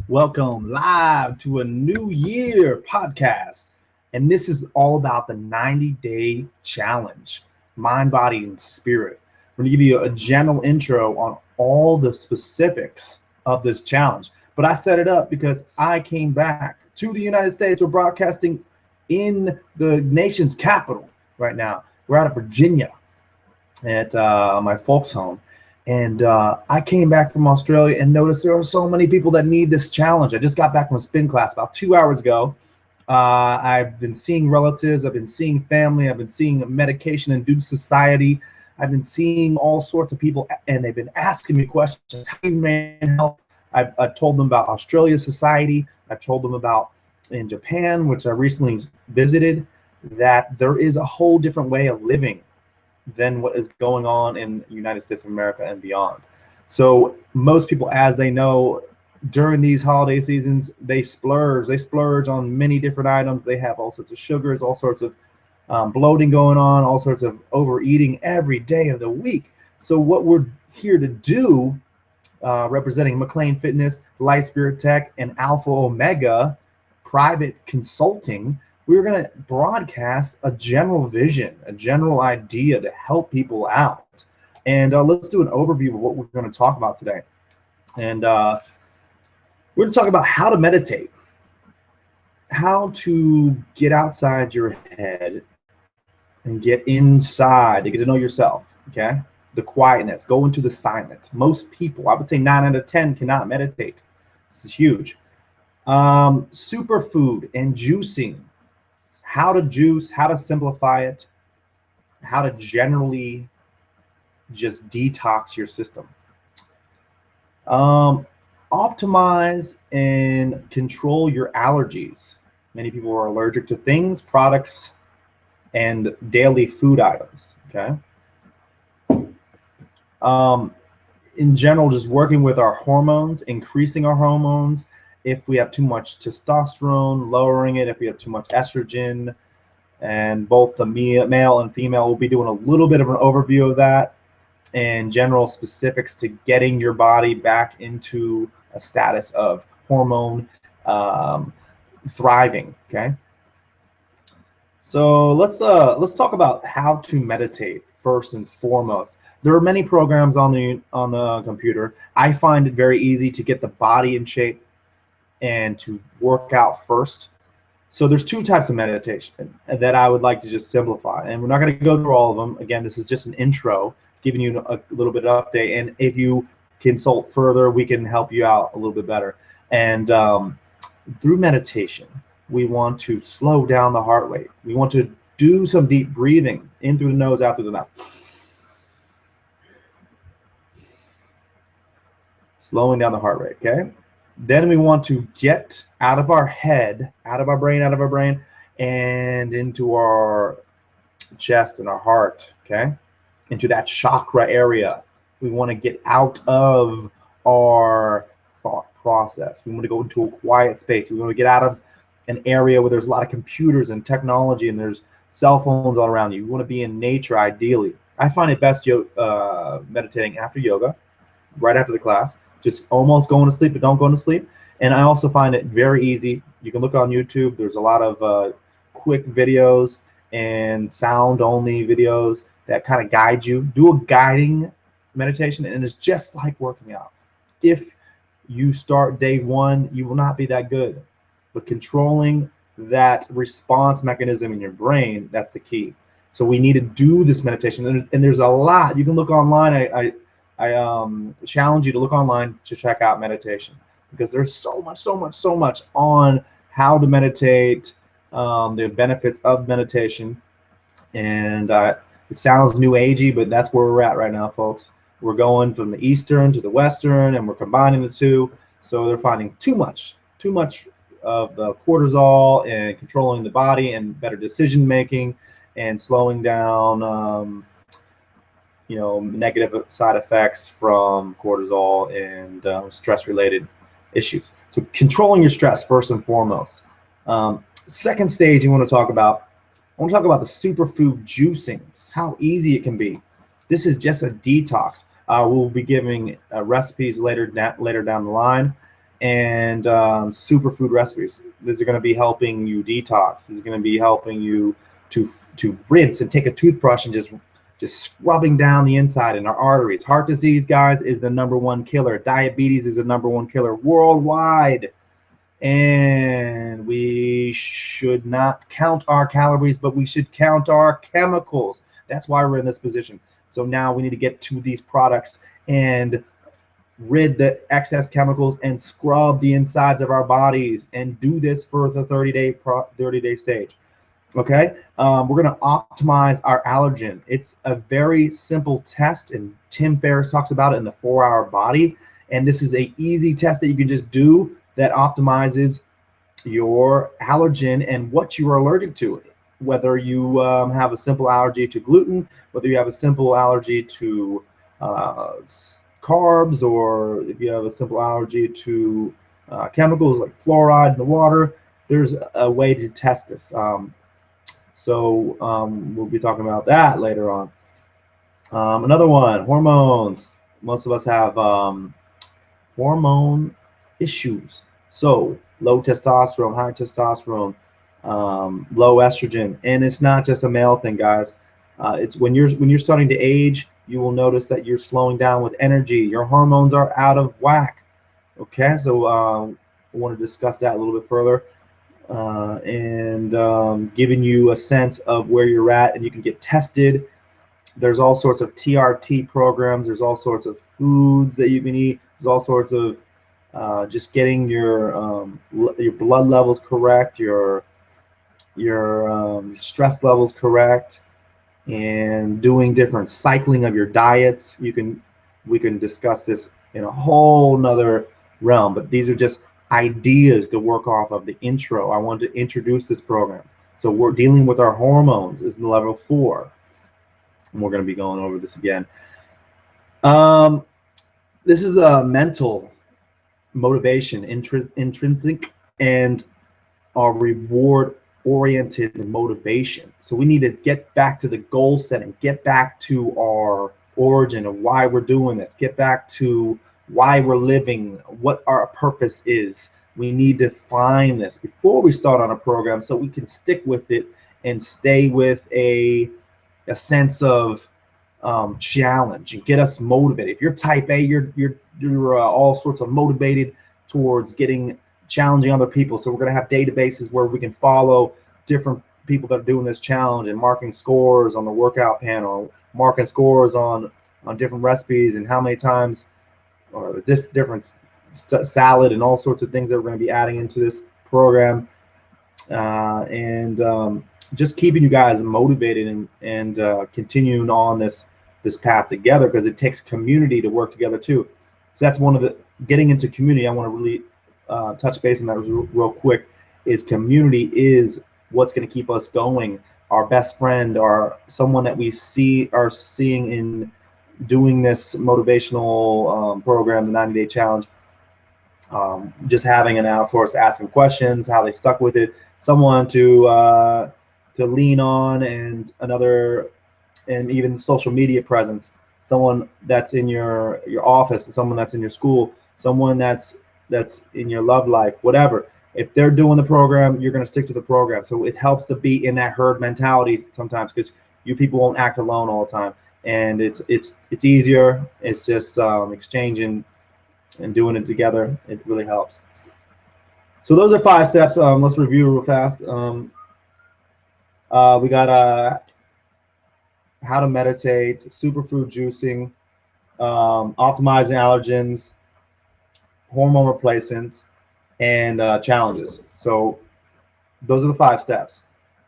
Welcome live to a new year podcast. And this is all about the 90-day challenge, mind, body, and spirit. We're going to give you a general intro on all the specifics of this challenge. But I set it up because I came back to the United States. We're broadcasting in the nation's capital right now. We're out of Virginia at my folks' home. And I came back from Australia and noticed there are so many people that need this challenge. I just got back from a spin class about 2 hours ago. I've been seeing relatives. I've been seeing family. I've been seeing medication-induced society. I've been seeing all sorts of people, and they've been asking me questions. How can man help? I've told them about Australia Society. I've told them about in Japan, which I recently visited, that there is a whole different way of living than what is going on in the United States of America and beyond. So most people, as they know, during these holiday seasons, they splurge. They splurge on many different items. They have all sorts of sugars, all sorts of bloating going on, all sorts of overeating every day of the week. So what we're here to do, representing McLean Fitness, Life Spirit Tech, and Alpha Omega Private Consulting, we're going to broadcast a general vision, a general idea to help people out. And let's do an overview of what we're going to talk about today. And we're going to talk about how to meditate, how to get outside your head and get inside to get to know yourself, okay? The quietness, go into the silence. Most people, I would say 9 out of 10 cannot meditate. This is huge. Superfood and juicing. How to juice, how to simplify it, how to generally just detox your system. Optimize and control your allergies. Many people are allergic to things, products, and daily food items, okay? In general, just working with our hormones, increasing our hormones. If we have too much testosterone, lowering it. If we have too much estrogen, and both the male and female, we'll be doing a little bit of an overview of that and general specifics to getting your body back into a status of hormone thriving. Okay. So let's talk about how to meditate first and foremost. There are many programs on the computer. I find it very easy to get the body in shape and to work out first. So there's two types of meditation that I would like to just simplify, and we're not going to go through all of them. Again, this is just an intro, giving you a little bit of update, and if you consult further, we can help you out a little bit better. And through meditation, we want to slow down the heart rate. We want to do some deep breathing in through the nose, out through the mouth. Slowing down the heart rate, okay? Then we want to get out of our head, out of our brain, and into our chest and our heart, okay? Into that chakra area. We want to get out of our thought process. We want to go into a quiet space. We want to get out of an area where there's a lot of computers and technology and there's cell phones all around you. We want to be in nature, ideally. I find it best meditating after yoga, right after the class. Just almost going to sleep, but don't go to sleep. And I also find it very easy. You can look on YouTube. There's a lot of quick videos and sound-only videos that kind of guide you. Do a guiding meditation, and it's just like working out. If you start day one, you will not be that good. But controlling that response mechanism in your brain, that's the key. So we need to do this meditation. And there's a lot. You can look online. I challenge you to look online to check out meditation, because there's so much on how to meditate, the benefits of meditation. And it sounds new agey, but that's where we're at right now, folks. We're going from the Eastern to the Western, and we're combining the two. So they're finding too much of the cortisol and controlling the body and better decision making and slowing down negative side effects from cortisol and stress-related issues. So controlling your stress first and foremost. Second stage, I want to talk about the superfood juicing, how easy it can be. This is just a detox. We'll be giving recipes later down the line, and superfood recipes. These are going to be helping you detox. This is going to be helping you to rinse and take a toothbrush and just scrubbing down the inside in our arteries. Heart disease, guys, is the #1 killer. Diabetes is the #1 killer worldwide. And we should not count our calories, but we should count our chemicals. That's why we're in this position. So now we need to get to these products and rid the excess chemicals and scrub the insides of our bodies, and do this for the 30-day stage. Okay, we're going to optimize our allergen. It's a very simple test, and Tim Ferriss talks about it in the 4-Hour Body. And this is a easy test that you can just do that optimizes your allergen and what you are allergic to. Whether you have a simple allergy to gluten, whether you have a simple allergy to carbs, or if you have a simple allergy to chemicals like fluoride in the water, there's a way to test this. So we'll be talking about that later on. Another one, hormones. Most of us have hormone issues. So low testosterone, high testosterone, low estrogen, and it's not just a male thing, guys. It's when you're starting to age, you will notice that you're slowing down with energy. Your hormones are out of whack. Okay, so I want to discuss that a little bit further. And giving you a sense of where you're at, and you can get tested. There's all sorts of TRT programs. There's all sorts of foods that you can eat. There's all sorts of just getting your blood levels correct, your stress levels correct, and doing different cycling of your diets. We can discuss this in a whole nother realm, but these are just ideas to work off of the intro. I wanted to introduce this program. So we're dealing with our hormones is level 4. And we're going to be going over this again. This is a mental motivation, intrinsic and our reward-oriented motivation. So we need to get back to the goal setting, get back to our origin of why we're doing this, get back to why we're living, what our purpose is. We need to find this before we start on a program so we can stick with it and stay with a sense of challenge and get us motivated. If you're type A, you're all sorts of motivated towards challenging other people. So we're going to have databases where we can follow different people that are doing this challenge and marking scores on the workout panel, marking scores on different recipes and how many times, or the different salad and all sorts of things that we're going to be adding into this program, and just keeping you guys motivated and continuing on this path together, because it takes community to work together too. So that's one of the getting into community. I want to really touch base on that real quick. Is community is what's going to keep us going. Our best friend, or someone that we are seeing in doing this motivational program, the 90-day challenge, just having an outsource, asking questions, how they stuck with it, someone to lean on, and even social media presence, someone that's in your office, and someone that's in your school, someone that's in your love life, whatever. If they're doing the program, you're going to stick to the program. So it helps to be in that herd mentality sometimes, because you people won't act alone all the time. And it's easier. It's just exchanging and doing it together. It really helps. So those are 5 steps. Let's review real fast. We got how to meditate, superfood juicing, optimizing allergens, hormone replacement, and challenges. So those are the 5 steps.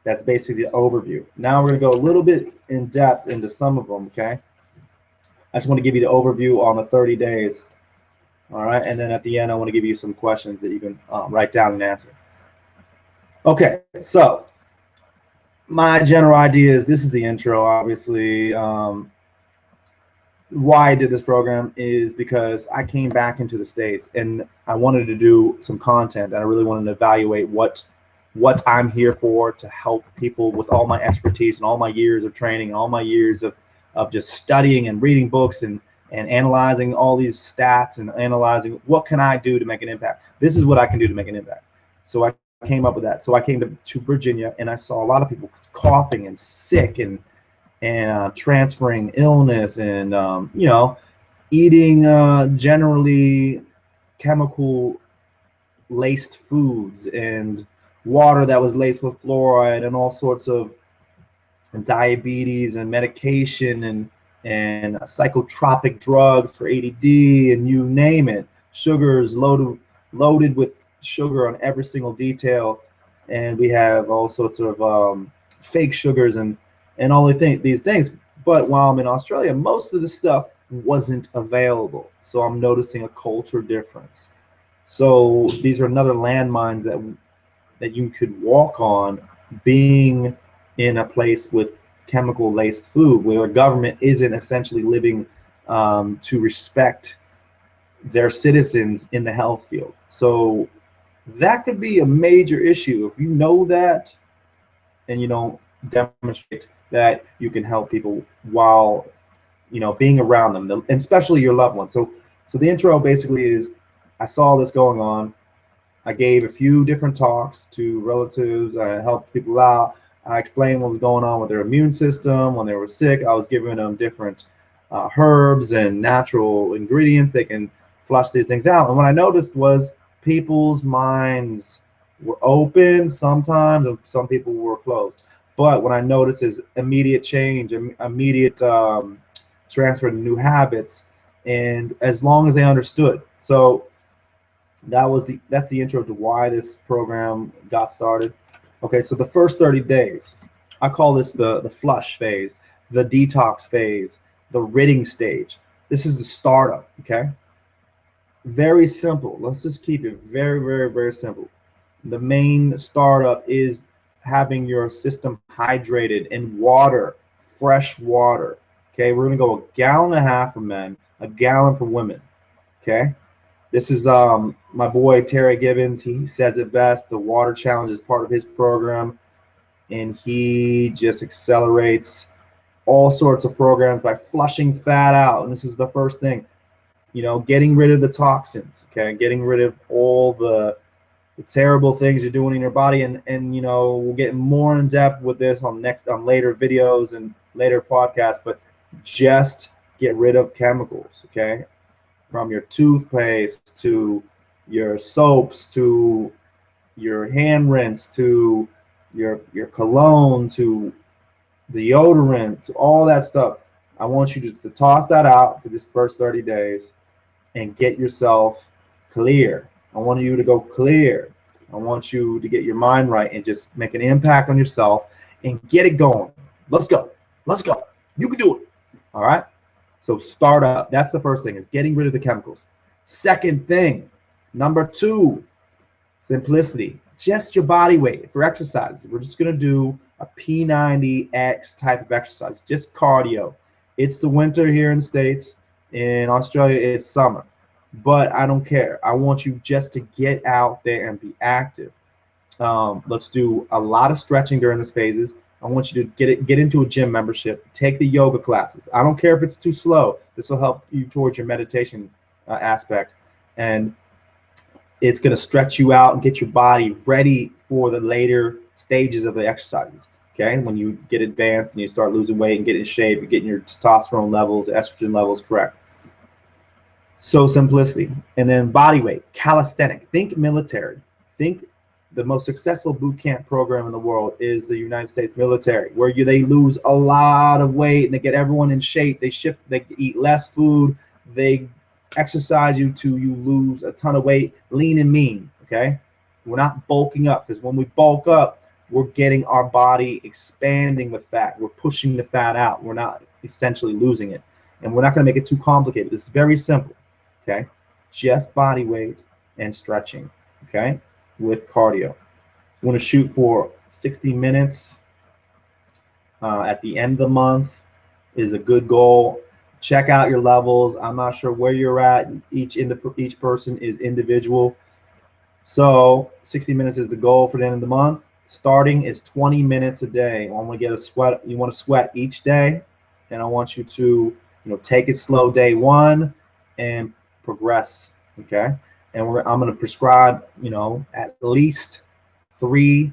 That's basically the overview. Now we're going to go a little bit in depth into some of them, okay? I just want to give you the overview on the 30 days. All right, and then at the end, I want to give you some questions that you can write down and answer. Okay, so my general idea is, this is the intro, obviously. why I did this program is because I came back into the States and I wanted to do some content, and I really wanted to evaluate what I'm here for, to help people with all my expertise and all my years of training, all my years of just studying and reading books and analyzing all these stats and analyzing what can I do to make an impact. This is what I can do to make an impact. So I came up with that. So I came to Virginia, and I saw a lot of people coughing and sick and transferring illness, and eating generally chemical laced foods, and water that was laced with fluoride, and all sorts of diabetes and medication, and psychotropic drugs for ADD, and you name it. Sugars loaded with sugar on every single detail, and we have all sorts of fake sugars and all these things. But while I'm in Australia, most of the stuff wasn't available. So I'm noticing a culture difference. So these are another landmines that you could walk on, being in a place with chemical laced food, where the government isn't essentially living to respect their citizens in the health field. So that could be a major issue if you know that and you don't demonstrate that you can help people while being around them, and especially your loved ones. So the intro basically is, I saw this going on. I gave a few different talks to relatives. I helped people out. I explained what was going on with their immune system when they were sick. I was giving them different herbs and natural ingredients they can flush these things out. And what I noticed was people's minds were open sometimes, and some people were closed. But what I noticed is immediate change, immediate transfer to new habits, and as long as they understood. So that's the intro to why this program got started. Okay, so the first 30 days, I call this the flush phase, the detox phase, the ridding stage. This is the startup. Okay, very simple. Let's just keep it very, very, very simple. The main startup is having your system hydrated in water, fresh water. Okay, we're gonna go 1.5 gallons for men, 1 gallon for women. Okay, this is my boy Terry Gibbons. He says it best. The water challenge is part of his program, and he just accelerates all sorts of programs by flushing fat out. And this is the first thing, getting rid of the toxins. Okay, getting rid of all the terrible things you're doing in your body, and we'll get more in depth with this on later videos and later podcasts. But just get rid of chemicals. Okay, from your toothpaste to your soaps to your hand rinse to your cologne to deodorant to all that stuff. I want you to toss that out for this first 30 days and get yourself clear. I want you to go clear. I want you to get your mind right and just make an impact on yourself and get it going. Let's go. Let's go. You can do it. All right. So start up. That's the first thing, is getting rid of the chemicals. Second thing, number 2, simplicity. Just your body weight for exercises. We're just going to do a P90X type of exercise, just cardio. It's the winter here in the States. In Australia, it's summer. But I don't care. I want you just to get out there and be active. Let's do a lot of stretching during these phases. I want you to get into a gym membership. Take the yoga classes. I don't care if it's too slow. This will help you towards your meditation aspect. And it's going to stretch you out and get your body ready for the later stages of the exercises. Okay, when you get advanced and you start losing weight and get in shape, you're getting your testosterone levels, estrogen levels correct. So simplicity. And then body weight, calisthenic. Think military. Think the most successful boot camp program in the world is the United States military, where they lose a lot of weight and they get everyone in shape. They eat less food. They exercise you to you lose a ton of weight, lean and mean. Okay, we're not bulking up, because when we bulk up, we're getting our body expanding with fat. We're pushing the fat out. We're not essentially losing it. And we're not going to make it too complicated. This is very simple. Okay, just body weight and stretching. Okay, with cardio. We want to shoot for 60 minutes at the end of the month is a good goal. check out your levels. I'm not sure where you're at. Each person is individual. So 60 minutes is the goal for the end of the month. Starting is 20 minutes a day. I want to get a sweat. You want to sweat each day, and I want you to, take it slow day one and progress. Okay, and I'm going to prescribe, at least 3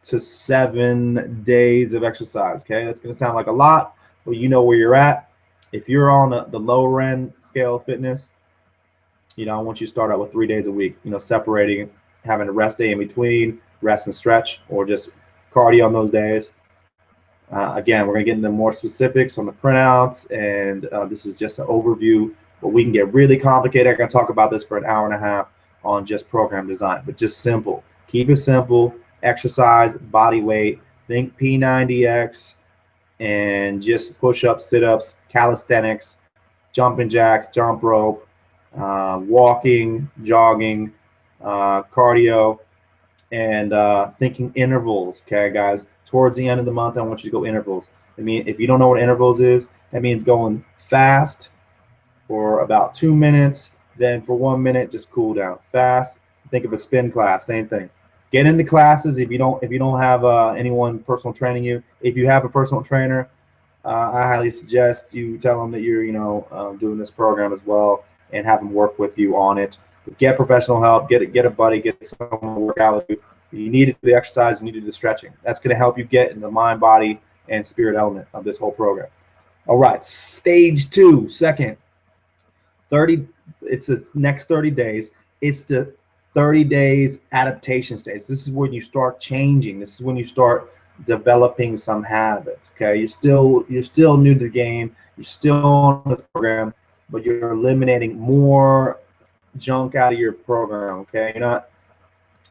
to 7 days of exercise. Okay, that's going to sound like a lot, but you know where you're at. If you're on the lower end scale of fitness, I want you to start out with 3 days a week, separating, having a rest day in between, rest and stretch, or just cardio on those days. Again, we're going to get into more specifics on the printouts, and this is just an overview, but we can get really complicated. I can talk about this for an hour and a half on just program design, but just simple. Keep it simple. Exercise, body weight, think P90X, and just push-ups, sit-ups, calisthenics, jumping jacks, jump rope, walking, jogging, cardio, and thinking intervals. Okay, guys, towards the end of the month, I want you to go intervals. I mean, if you don't know what intervals is, that means going fast for about 2 minutes, then for 1 minute, just cool down. Fast. Think of a spin class, same thing. Get into classes if you don't have anyone personal training you. If you have a personal trainer, I highly suggest you tell them that you're doing this program as well, and have them work with you on it. But get professional help. Get a buddy. Get someone to work out with you. You need to do the exercise. You need to do the stretching. That's going to help you get in the mind, body, and spirit element of this whole program. All right, stage 2, second 30. It's the next 30 days. It's the 30 days adaptation stage. This is when you start changing. This is when you start developing some habits. Okay, you're still new to the game. You're still on this program, but you're eliminating more junk out of your program. Okay,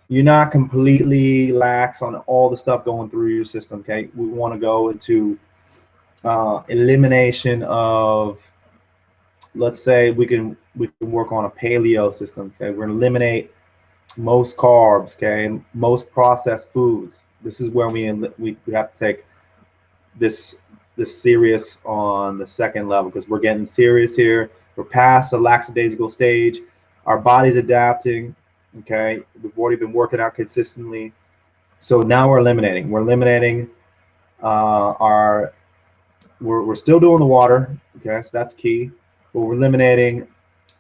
you're not completely lax on all the stuff going through your system. Okay, we want to go into elimination of, let's say we can work on a paleo system. Okay, we're gonna eliminate most carbs, okay, most processed foods. This is when we have to take this serious on the second level, because we're getting serious here. We're past the lackadaisical stage. Our body's adapting. Okay, we've already been working out consistently, so now we're eliminating. We're still doing the water. Okay, so that's key. But we're eliminating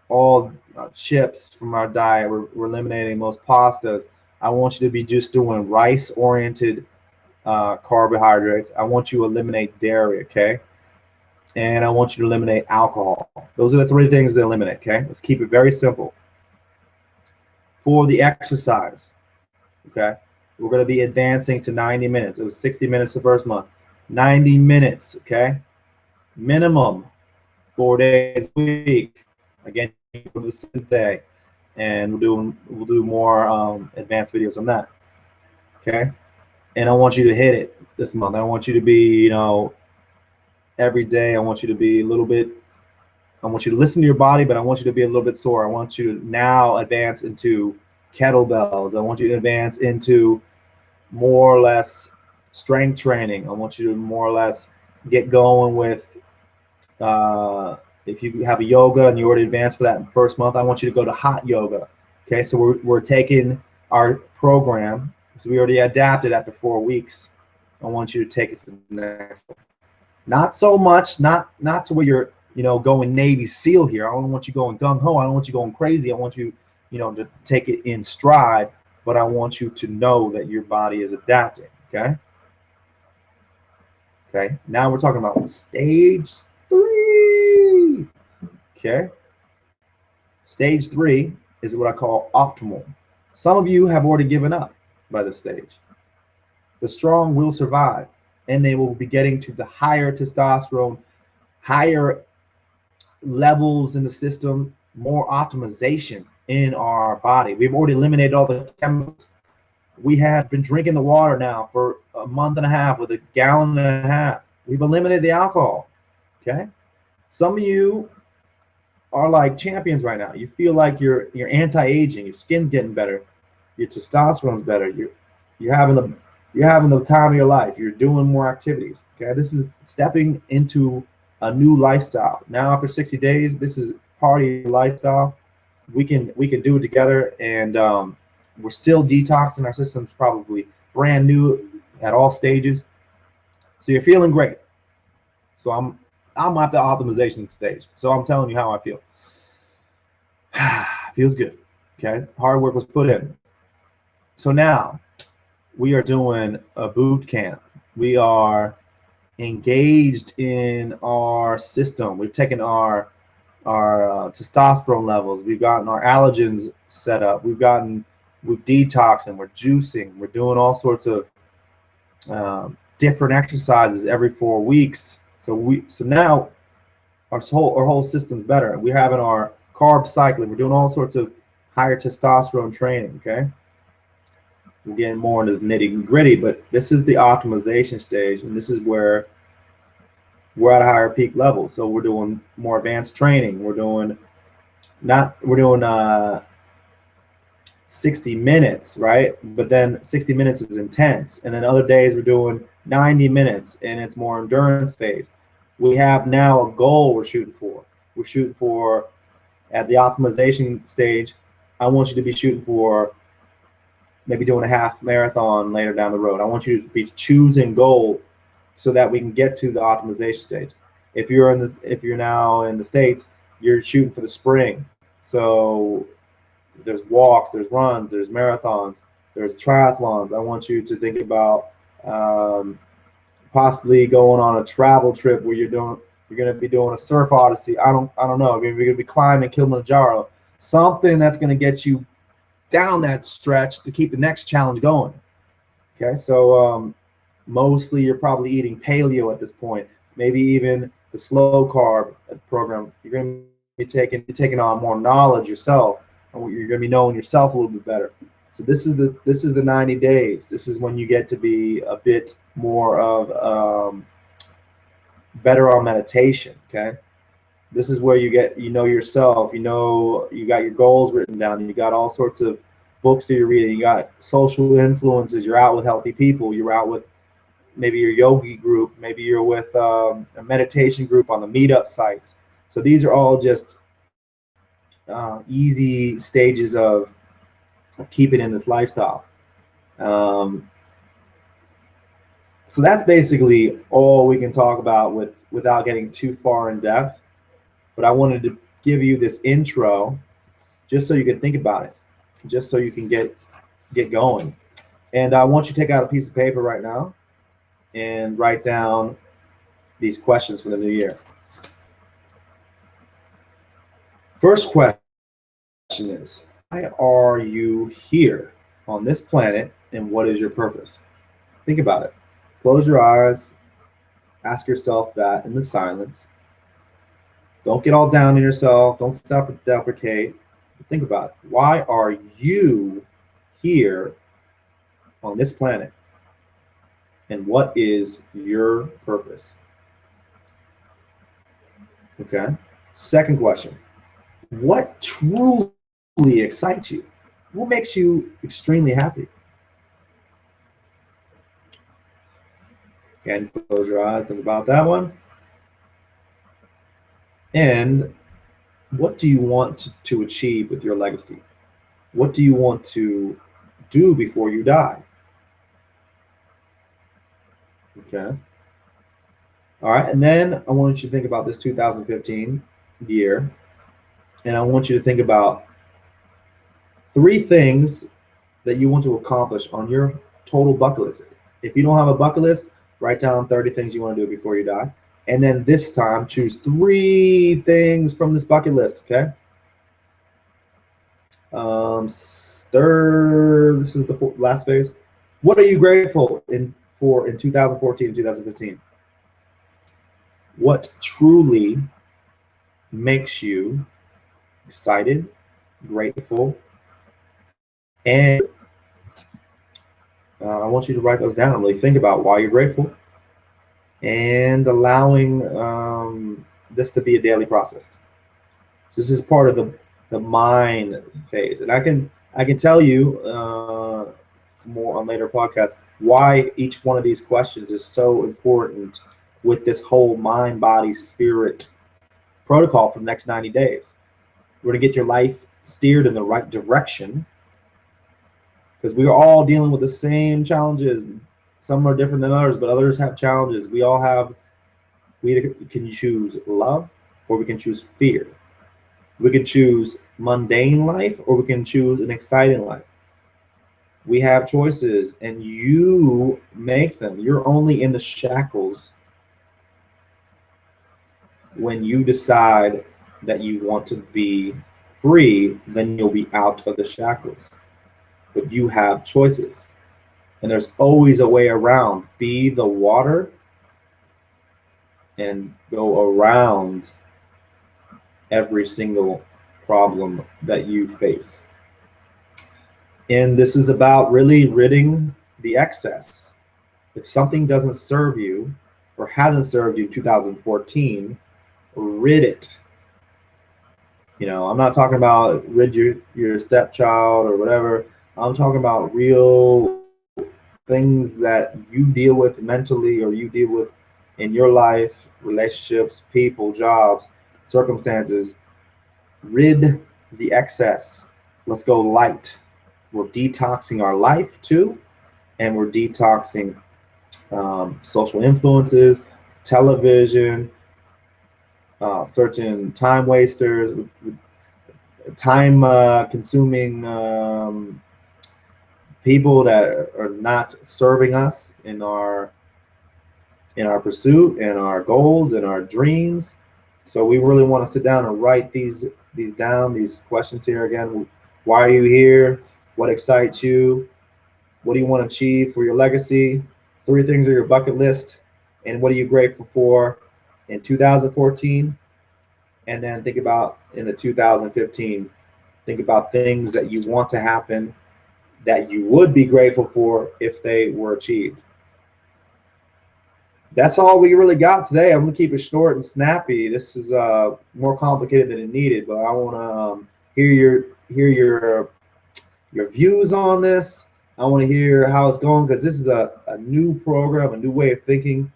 all chips from our diet. We're eliminating most pastas. I want you to be just doing rice-oriented carbohydrates. I want you to eliminate dairy, okay? And I want you to eliminate alcohol. Those are the 3 things to eliminate, okay? Let's keep it very simple. For the exercise, okay, we're going to be advancing to 90 minutes. It was 60 minutes the first month. 90 minutes, okay? Minimum 4 days a week. Again, for the same day, and we'll do more advanced videos on that. Okay, and I want you to hit it this month. I want you to be, every day. I want you to be a little bit. I want you to listen to your body, but I want you to be a little bit sore. I want you to now advance into kettlebells. I want you to advance into more or less strength training. I want you to more or less get going with. If you have a yoga and you already advanced for that in the first month, I want you to go to hot yoga. Okay, so we're taking our program, so we already adapted after 4 weeks. I want you to take it to the next one. Not so much, not to where you're, going Navy SEAL here. I don't want you going gung ho. I don't want you going crazy. I want you, to take it in stride, but I want you to know that your body is adapting. Okay. Okay. Now we're talking about stage 3. Okay. Stage 3 is what I call optimal. Some of you have already given up by this stage. The strong will survive, and they will be getting to the higher testosterone, higher levels in the system, more optimization in our body. We've already eliminated all the chemicals. We have been drinking the water now for a month and a half with 1.5 gallons. We've eliminated the alcohol. Okay. Some of you are like champions right now. You feel like you're anti-aging. Your skin's getting better. Your testosterone's better. You're having the time of your life. You're doing more activities. Okay, this is stepping into a new lifestyle. Now after 60 days, this is part of your lifestyle. We can do it together, and we're still detoxing our systems, probably brand new at all stages. So you're feeling great. So I'm at the optimization stage. So I'm telling you how I feel. Feels good. Okay, hard work was put in. So now we are doing a boot camp. We are engaged in our system. We've taken our testosterone levels. We've gotten our allergens set up. We're detoxing. We're juicing. We're doing all sorts of different exercises every 4 weeks. So now our whole system's better. We're having our carb cycling. We're doing all sorts of higher testosterone training. Okay, we're getting more into the nitty gritty, but this is the optimization stage, and this is where we're at a higher peak level. So we're doing more advanced training. We're doing 60 minutes, right? But then 60 minutes is intense. And then other days we're doing 90 minutes and it's more endurance phase. We have now a goal we're shooting for. We're shooting for, at the optimization stage, I want you to be shooting for maybe doing a half marathon later down the road. I want you to be choosing goal so that we can get to the optimization stage. If you're now in the States, you're shooting for the spring. So there's walks, there's runs, there's marathons, there's triathlons. I want you to think about possibly going on a travel trip where you're going to be doing a surf odyssey. I don't know. You're going to be climbing Kilimanjaro. Something that's going to get you down that stretch to keep the next challenge going. Okay, so mostly you're probably eating paleo at this point, maybe even the slow carb program. You're going to be taking on more knowledge yourself, and you're going to be knowing yourself a little bit better. So this is the 90 days. This is when you get to be a bit more of better on meditation. Okay, this is where you know yourself. You got your goals written down. You got all sorts of books that you're reading. You got social influences. You're out with healthy people. You're out with maybe your yogi group. Maybe you're with a meditation group on the meetup sites. So these are all just easy stages of keeping in this lifestyle. So that's basically all we can talk about without getting too far in depth. But I wanted to give you this intro just so you can think about it, just so you can get going. And I want you to take out a piece of paper right now and write down these questions for the new year. First question is, why are you here on this planet, and what is your purpose? Think about it. Close your eyes. Ask yourself that in the silence. Don't get all down on yourself. Don't self-deprecate. Think about it. Why are you here on this planet? And what is your purpose? Okay. Second question. What truly excites you? What makes you extremely happy? Again, close your eyes. Think about that one. And what do you want to achieve with your legacy? What do you want to do before you die? Okay. All right. And then I want you to think about this 2015 year. And I want you to think about 3 things that you want to accomplish on your total bucket list. If you don't have a bucket list, write down 30 things you want to do before you die. And then this time, choose 3 things from this bucket list, okay? Third, this is the last phase. What are you grateful for in 2014 and 2015? What truly makes you excited, grateful, and I want you to write those down and really think about why you're grateful, and allowing this to be a daily process. So this is part of the mind phase, and I can tell you more on later podcasts why each one of these questions is so important with this whole mind, body, spirit protocol for the next 90 days. We're going to get your life steered in the right direction, because we are all dealing with the same challenges. Some are different than others, but others have challenges. We either can choose love or we can choose fear. We can choose mundane life or we can choose an exciting life. We have choices and you make them. You're only in the shackles when you decide that you want to be free, then you'll be out of the shackles. But you have choices. And there's always a way around. Be the water and go around every single problem that you face. And this is about really ridding the excess. If something doesn't serve you or hasn't served you in 2014, rid it. I'm not talking about rid your stepchild or whatever. I'm talking about real things that you deal with mentally or you deal with in your life, relationships, people, jobs, circumstances. Rid the excess. Let's go light. We're detoxing our life too, and we're detoxing social influences, television, certain time wasters, time consuming people that are not serving us in our pursuit and our goals and our dreams. So we really want to sit down and write these down, these questions here again. Why are you here? What excites you? What do you want to achieve for your legacy? 3 things on your bucket list. And what are you grateful for in 2014? And then think about in the 2015, think about things that you want to happen that you would be grateful for if they were achieved. That's all we really got today. I'm gonna keep it short and snappy. This is more complicated than it needed, but I want to hear your views on this. I want to hear how it's going, because this is a new program, a new way of thinking.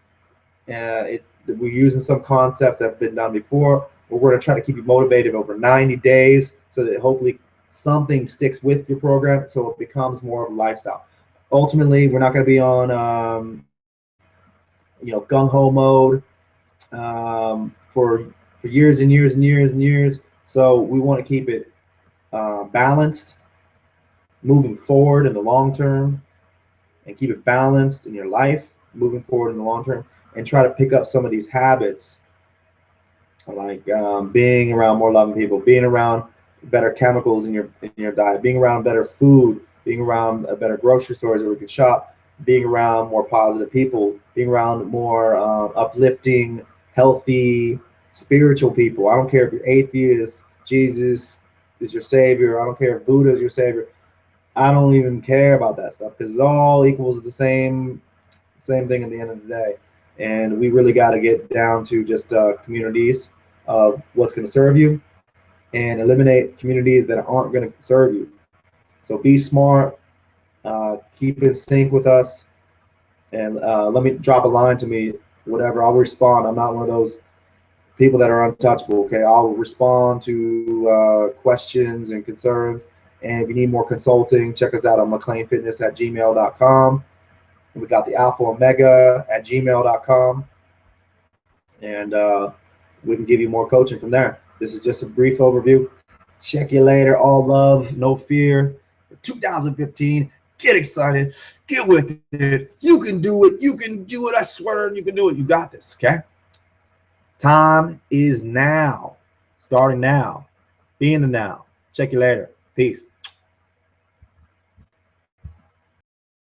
We're using some concepts that have been done before, but we're going to try to keep you motivated over 90 days so that hopefully something sticks with your program so it becomes more of a lifestyle. Ultimately, we're not going to be on gung-ho mode for years and years and years and years. So we want to keep it balanced, moving forward in the long term, and keep it balanced in your life moving forward in the long term, and try to pick up some of these habits like being around more loving people, being around better chemicals in your diet, being around better food, being around better grocery stores where we can shop, being around more positive people, being around more uplifting, healthy, spiritual people. I don't care if you're atheist, Jesus is your savior. I don't care if Buddha is your savior. I don't even care about that stuff, because it all equals the same thing at the end of the day. And we really got to get down to just communities of what's going to serve you, and eliminate communities that aren't going to serve you. So be smart, keep in sync with us, and let me drop a line to me, whatever. I'll respond. I'm not one of those people that are untouchable. Okay, I'll respond to questions and concerns. And if you need more consulting, check us out on McLeanFitness@gmail.com. We got the Alpha Omega at gmail.com. And we can give you more coaching from there. This is just a brief overview. Check you later. All love, no fear. 2015. Get excited. Get with it. You can do it. You can do it. I swear you can do it. You got this. Okay? Time is now. Starting now. Be in the now. Check you later. Peace.